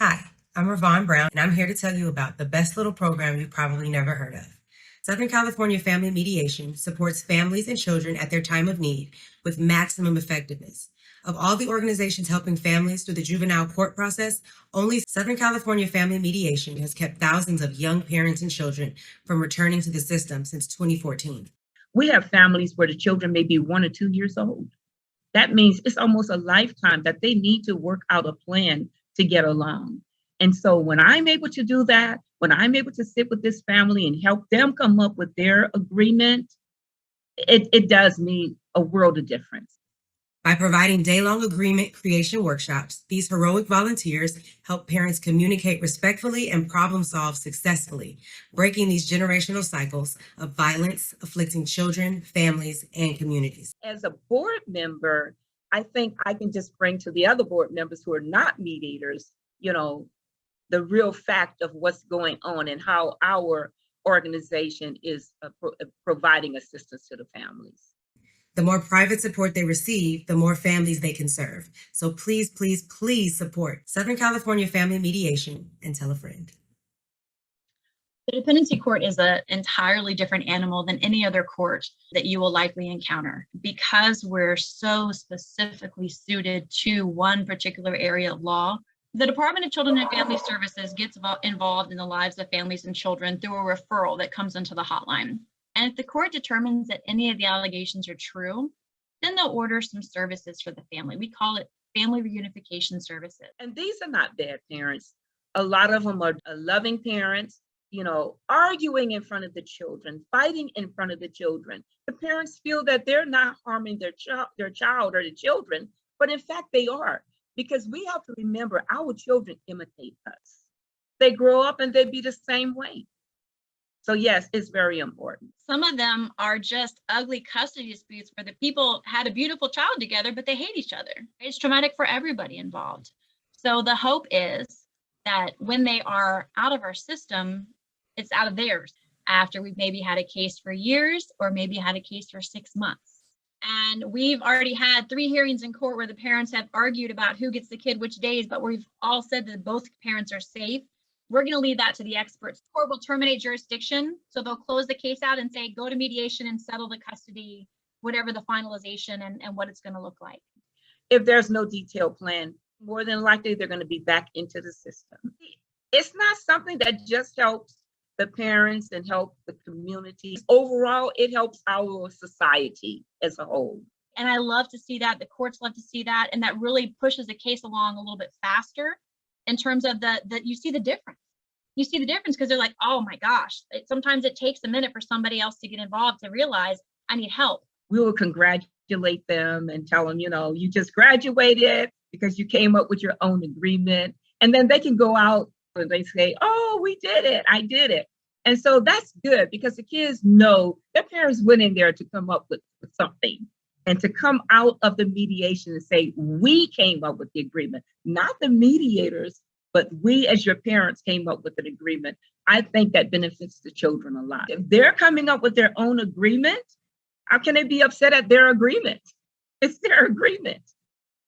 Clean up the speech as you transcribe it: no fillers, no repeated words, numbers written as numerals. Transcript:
Hi, I'm Ravon Brown, and I'm here to tell you about the best little program you've probably never heard of. Southern California Family Mediation supports families and children at their time of need with maximum effectiveness. Of all the organizations helping families through the juvenile court process, only Southern California Family Mediation has kept thousands of young parents and children from returning to the system since 2014. We have families where the children may be 1 or 2 years old. That means it's almost a lifetime that they need to work out a plan to get along. And so when I'm able to do that, when I'm able to sit with this family and help them come up with their agreement, it does mean a world of difference. By providing day-long agreement creation workshops, these heroic volunteers help parents communicate respectfully and problem-solve successfully, breaking these generational cycles of violence afflicting children, families, and communities. As a board member, I think I can just bring to the other board members who are not mediators, the real fact of what's going on and how our organization is providing assistance to the families. The more private support they receive, the more families they can serve. So please, please, please support Southern California Family Mediation and tell a friend. The dependency court is an entirely different animal than any other court that you will likely encounter because we're so specifically suited to one particular area of law. The Department of Children and Family Services gets involved in the lives of families and children through a referral that comes into the hotline. And if the court determines that any of the allegations are true, then they'll order some services for the family. We call it family reunification services. And these are not bad parents. A lot of them are loving parents, arguing in front of the children, fighting in front of the children. The parents feel that they're not harming their child or the children, but in fact they are. Because we have to remember our children imitate us. They grow up and they be the same way. So yes, it's very important. Some of them are just ugly custody disputes where the people had a beautiful child together, but they hate each other. It's traumatic for everybody involved. So the hope is that when they are out of our system, it's out of theirs after we've maybe had a case for years or maybe had a case for 6 months. And we've already had 3 hearings in court where the parents have argued about who gets the kid which days, but we've all said that both parents are safe. We're going to leave that to the experts. The court will terminate jurisdiction. So they'll close the case out and say, go to mediation and settle the custody, whatever the finalization and what it's going to look like. If there's no detailed plan, more than likely they're going to be back into the system. It's not something that just helps the parents and help the community. Overall, it helps our society as a whole. And I love to see that. The courts love to see that. And that really pushes the case along a little bit faster in terms of that you see the difference. You see the difference because they're like, oh my gosh, sometimes it takes a minute for somebody else to get involved to realize I need help. We will congratulate them and tell them, you just graduated because you came up with your own agreement. And then they can go out and they say, oh, we did it. I did it. And so that's good because the kids know their parents went in there to come up with something and to come out of the mediation and say, we came up with the agreement, not the mediators, but we as your parents came up with an agreement. I think that benefits the children a lot. If they're coming up with their own agreement, how can they be upset at their agreement? It's their agreement.